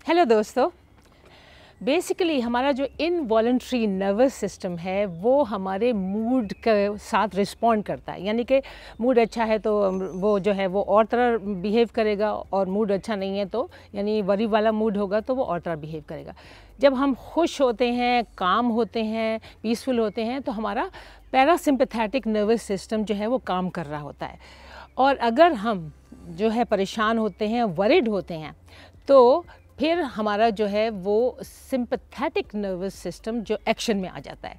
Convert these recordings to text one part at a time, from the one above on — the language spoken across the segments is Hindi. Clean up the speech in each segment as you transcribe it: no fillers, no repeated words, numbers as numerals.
हेलो दोस्तों। बेसिकली हमारा जो इनवॉलंटरी नर्वस सिस्टम है वो हमारे मूड के साथ रिस्पॉन्ड करता है। यानी कि मूड अच्छा है तो वो जो है वो और तरह बिहेव करेगा, और मूड अच्छा नहीं है तो यानी वरी वाला मूड होगा तो वो और तरह बिहेव करेगा। जब हम खुश होते हैं, काम होते हैं, पीसफुल होते हैं तो हमारा पैरासिम्पैथेटिक नर्वस सिस्टम जो है वो काम कर रहा होता है। और अगर हम जो है परेशान होते हैं, वरिड होते हैं, तो फिर हमारा जो है वो सिंपैथेटिक नर्वस सिस्टम जो एक्शन में आ जाता है,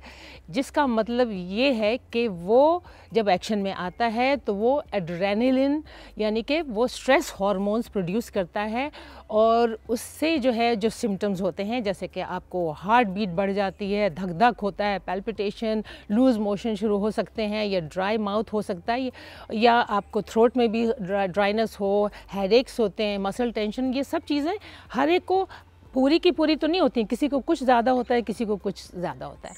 जिसका मतलब ये है कि वो जब एक्शन में आता है तो वो एड्रेनलिन यानी कि वो स्ट्रेस हार्मोन्स प्रोड्यूस करता है, और उससे जो है जो सिम्टम्स होते हैं जैसे कि आपको हार्ट बीट बढ़ जाती है, धक धक होता है, पैल्पिटेशन, लूज़ मोशन शुरू हो सकते हैं, या ड्राई माउथ हो सकता है, या आपको थ्रोट में भी ड्राइनेस हो, हेडेक्स होते हैं, मसल टेंशन, ये सब चीज़ें हर एक को पूरी की पूरी तो नहीं होती, किसी को कुछ ज़्यादा होता है, किसी को कुछ ज़्यादा होता है।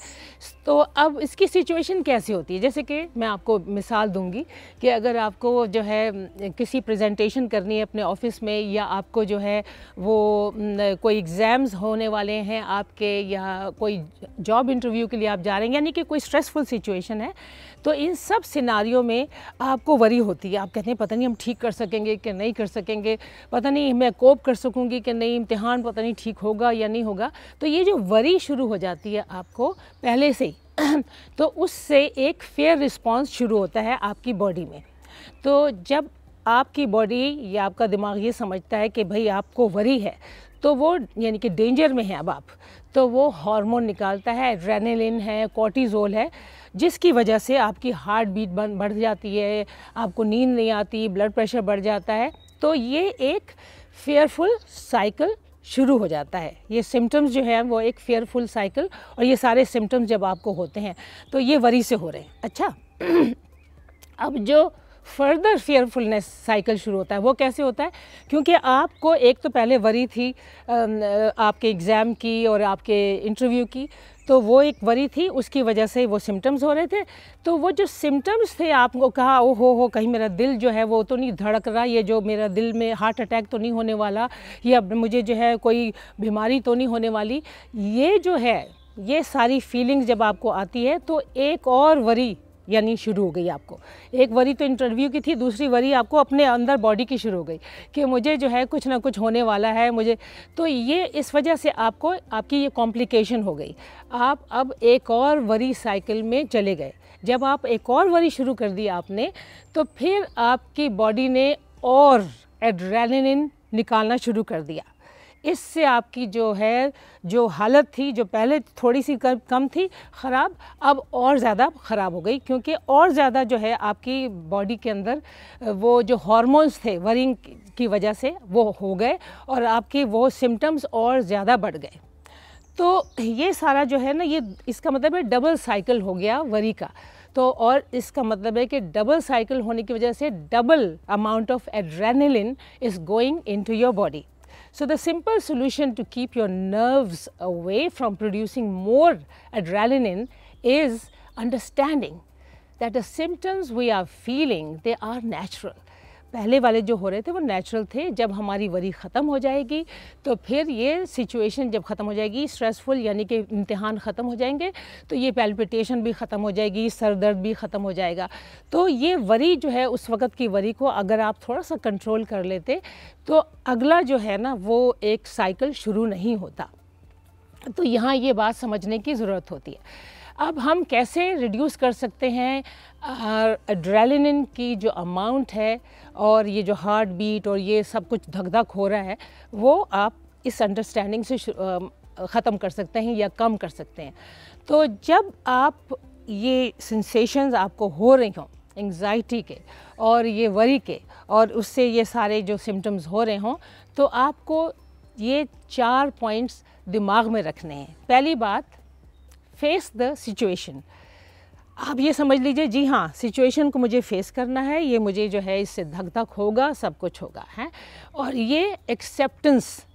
तो अब इसकी सिचुएशन कैसी होती है, जैसे कि मैं आपको मिसाल दूंगी कि अगर आपको जो है किसी प्रेजेंटेशन करनी है अपने ऑफिस में, या आपको जो है वो कोई एग्ज़ाम्स होने वाले हैं आपके, या कोई जॉब इंटरव्यू के लिए आप जा रहे हैं, यानी कि कोई स्ट्रेसफुल सिचुएशन है, तो इन सब सिनारियों में आपको वरी होती है। आप कहते हैं पता नहीं हम ठीक कर सकेंगे कि नहीं कर सकेंगे, पता नहीं मैं कोप कर सकूंगी कि नहीं, इम्तिहान पता नहीं ठीक होगा या नहीं होगा। तो ये जो वरी शुरू हो जाती है आपको पहले से ही तो उससे एक फेयर रिस्पॉन्स शुरू होता है आपकी बॉडी में। तो जब आपकी बॉडी या आपका दिमाग ये समझता है कि भाई आपको वरी है, तो वो यानी कि डेंजर में है अब आप, तो वो हार्मोन निकालता है, एड्रेनलिन है, कॉर्टिज़ोल है, जिसकी वजह से आपकी हार्ट बीट बढ़ जाती है, आपको नींद नहीं आती, ब्लड प्रेशर बढ़ जाता है। तो ये एक फेयरफुल साइकिल शुरू हो जाता है। ये सिम्टम्स जो है वो एक फेयरफुल साइकिल, और ये सारे सिम्टम्स जब आपको होते हैं तो ये वरी से हो रहे हैं। अच्छा अब जो फर्दर फेयरफुलनेस साइकिल शुरू होता है वो कैसे होता है, क्योंकि आपको एक तो पहले वरी थी आपके एग्ज़ाम की और आपके इंटरव्यू की, तो वो एक वरी थी, उसकी वजह से वो सिम्टम्स हो रहे थे। तो वो जो सिम्टम्स थे, आपको कहा ओ हो कहीं मेरा दिल जो है वो तो नहीं धड़क रहा, ये जो मेरा दिल में हार्ट अटैक तो नहीं होने वाला, या मुझे जो है कोई बीमारी तो नहीं होने वाली, ये जो है ये सारी फीलिंग्स जब आपको आती है तो एक और वरी यानी शुरू हो गई आपको। एक वरी तो इंटरव्यू की थी, दूसरी वरी आपको अपने अंदर बॉडी की शुरू हो गई कि मुझे जो है कुछ ना कुछ होने वाला है मुझे। तो ये इस वजह से आपको आपकी ये कॉम्प्लिकेशन हो गई। आप अब एक और वरी साइकिल में चले गए। जब आप एक और वरी शुरू कर दी आपने, तो फिर आपकी बॉडी ने और एड्रेनलिन निकालना शुरू कर दिया। इससे आपकी जो है जो हालत थी, जो पहले थोड़ी सी कम थी ख़राब, अब और ज़्यादा ख़राब हो गई, क्योंकि और ज़्यादा जो है आपकी बॉडी के अंदर वो जो हार्मोन्स थे वरिंग की वजह से वो हो गए, और आपके वो सिम्टम्स और ज़्यादा बढ़ गए। तो ये सारा जो है ना, ये इसका मतलब है डबल साइकिल हो गया वरी का। तो और इसका मतलब है कि डबल साइकिल होने की वजह से double amount of adrenaline is going into your body. So the simple solution to keep your nerves away from producing more adrenaline is understanding that the symptoms we are feeling, they are natural. पहले वाले जो हो रहे थे वो नेचुरल थे। जब हमारी वरी ख़त्म हो जाएगी तो फिर ये सिचुएशन जब ख़त्म हो जाएगी, स्ट्रेसफुल यानी कि इम्तिहान ख़त्म हो जाएंगे, तो ये पैल्पिटेशन भी ख़त्म हो जाएगी, सर दर्द भी ख़त्म हो जाएगा। तो ये वरी जो है, उस वक़्त की वरी को अगर आप थोड़ा सा कंट्रोल कर लेते तो अगला जो है ना वो एक साइकिल शुरू नहीं होता। तो यहाँ ये बात समझने की ज़रूरत होती है। अब हम कैसे रिड्यूस कर सकते हैं एड्रेनलिन की जो अमाउंट है, और ये जो हार्ट बीट और ये सब कुछ धक धक हो रहा है, वो आप इस अंडरस्टैंडिंग से ख़त्म कर सकते हैं या कम कर सकते हैं। तो जब आप ये सेंसेशंस आपको हो रही हों एंग्जाइटी के और ये वरी के, और उससे ये सारे जो सिम्टम्स हो रहे हों, तो आपको ये 4 पॉइंट्स दिमाग में रखने हैं। पहली बात, फेस द सिचुएशन। आप ये समझ लीजिए जी हाँ, सिचुएशन को मुझे फेस करना है, ये मुझे जो है इससे धक धक होगा, सब कुछ होगा है। और ये एक्सेप्टेंस,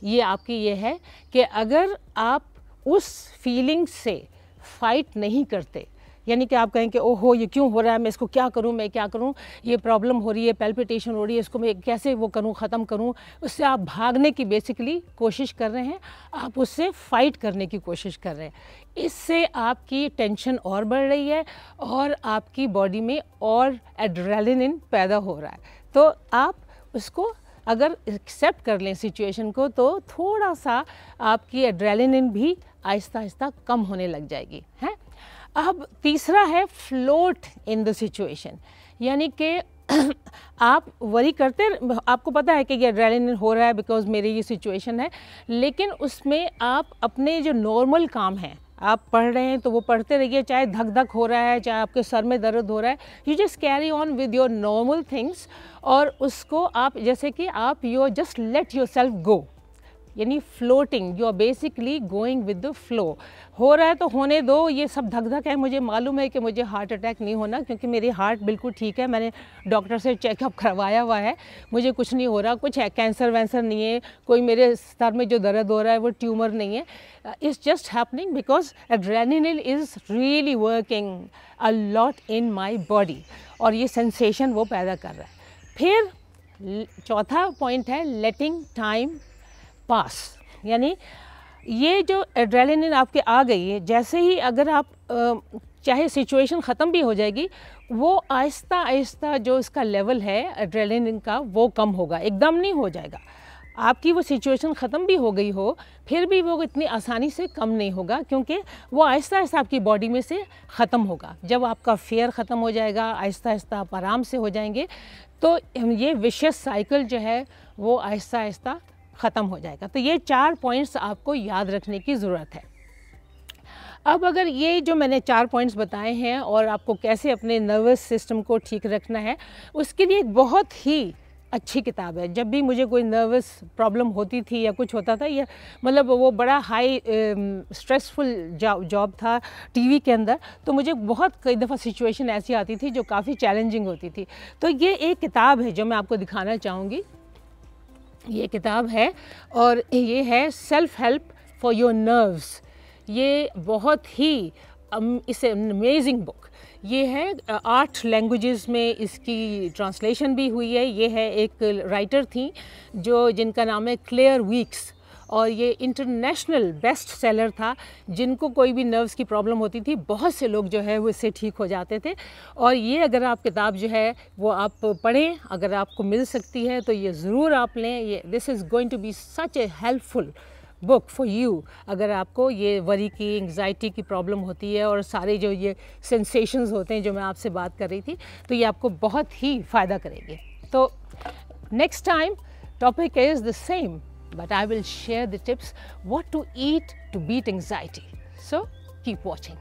ये आपकी ये है कि अगर आप उस फीलिंग से फाइट नहीं करते यानी कि आप कहें कि ओहो ये क्यों हो रहा है, मैं इसको क्या करूं, मैं क्या करूं, ये प्रॉब्लम हो रही है, पैल्पिटेशन हो रही है, इसको मैं कैसे वो करूं, ख़त्म करूं, उससे आप भागने की बेसिकली कोशिश कर रहे हैं, आप उससे फाइट करने की कोशिश कर रहे हैं। इससे आपकी टेंशन और बढ़ रही है और आपकी बॉडी में और एड्रेनलिन पैदा हो रहा है। तो आप उसको अगर एक्सेप्ट कर लें सिचुएशन को, तो थोड़ा सा आपकी एड्रेनलिन भी आहिस्ता आहिस्ता कम होने लग जाएगी है। अब तीसरा है फ्लोट इन द सिचुएशन, यानी कि आप वरी करते, आपको पता है कि ये एड्रेनलिन हो रहा है बिकॉज मेरी ये सिचुएशन है, लेकिन उसमें आप अपने जो नॉर्मल काम हैं, आप पढ़ रहे हैं तो वो पढ़ते रहिए, चाहे धक धक हो रहा है, चाहे आपके सर में दर्द हो रहा है, you just carry on with your normal things. और उसको आप जैसे कि आप you just let yourself go, यानी floating, you are basically going with the flow. हो रहा है तो होने दो, ये सब धक धक है, मुझे मालूम है कि मुझे हार्ट अटैक नहीं होना क्योंकि मेरी हार्ट बिल्कुल ठीक है, मैंने डॉक्टर से चेकअप करवाया हुआ है, मुझे कुछ नहीं हो रहा, कुछ है कैंसर वैंसर नहीं है, कोई मेरे सर में जो दर्द हो रहा है वो ट्यूमर नहीं है। It's just happening because adrenaline is really working a lot in my body और ये सेंसेशन वो पैदा कर रहा है। फिर चौथा पॉइंट है लेटिंग टाइम पास, यानी ये जो एड्रेनलिन आपके आ गई है, जैसे ही अगर आप चाहे सिचुएशन ख़त्म भी हो जाएगी, वो आहिस्ता आहिस्ता जो इसका लेवल है एड्रेनलिन का वो कम होगा, एकदम नहीं हो जाएगा। आपकी वो सिचुएशन ख़त्म भी हो गई हो फिर भी वो इतनी आसानी से कम नहीं होगा क्योंकि वो आहिस्ता आहिस्ता आपकी बॉडी में से ख़त्म होगा। जब आपका फेयर ख़त्म हो जाएगा, आहिस्ता आहिस्ता आप आराम से हो जाएंगे, तो ये विशियस साइकिल जो है वो आहिस्ता आहिस्ता ख़त्म हो जाएगा। तो ये 4 पॉइंट्स आपको याद रखने की ज़रूरत है। अब अगर ये जो मैंने 4 पॉइंट्स बताए हैं और आपको कैसे अपने नर्वस सिस्टम को ठीक रखना है, उसके लिए एक बहुत ही अच्छी किताब है। जब भी मुझे कोई नर्वस प्रॉब्लम होती थी या कुछ होता था, या मतलब वो बड़ा हाई स्ट्रेसफुल जॉब था टीवी के अंदर, तो मुझे बहुत कई दफ़ा सिचुएशन ऐसी आती थी जो काफ़ी चैलेंजिंग होती थी। तो ये एक किताब है जो मैं आपको दिखाना चाहूँगी। ये किताब है और ये है self help for your nerves. ये बहुत ही इट्स एन अमेजिंग बुक। ये है 8 लैंग्वेजेस में इसकी ट्रांसलेशन भी हुई है। ये है एक राइटर थी जिनका नाम है क्लेयर वीक्स, और ये इंटरनेशनल बेस्ट सेलर था। जिनको कोई भी नर्व्स की प्रॉब्लम होती थी, बहुत से लोग जो है वो इससे ठीक हो जाते थे। और ये अगर आप किताब जो है वो आप पढ़ें, अगर आपको मिल सकती है तो ये ज़रूर आप लें। ये this is going to be such a helpful book for you. अगर आपको ये वरी की, एंग्जाइटी की प्रॉब्लम होती है और सारे जो ये सेंसेशंस होते हैं जो मैं आपसे बात कर रही थी, तो ये आपको बहुत ही फ़ायदा करेंगे। तो next time topic is the same, but I will share the tips what to eat to beat anxiety. So keep watching.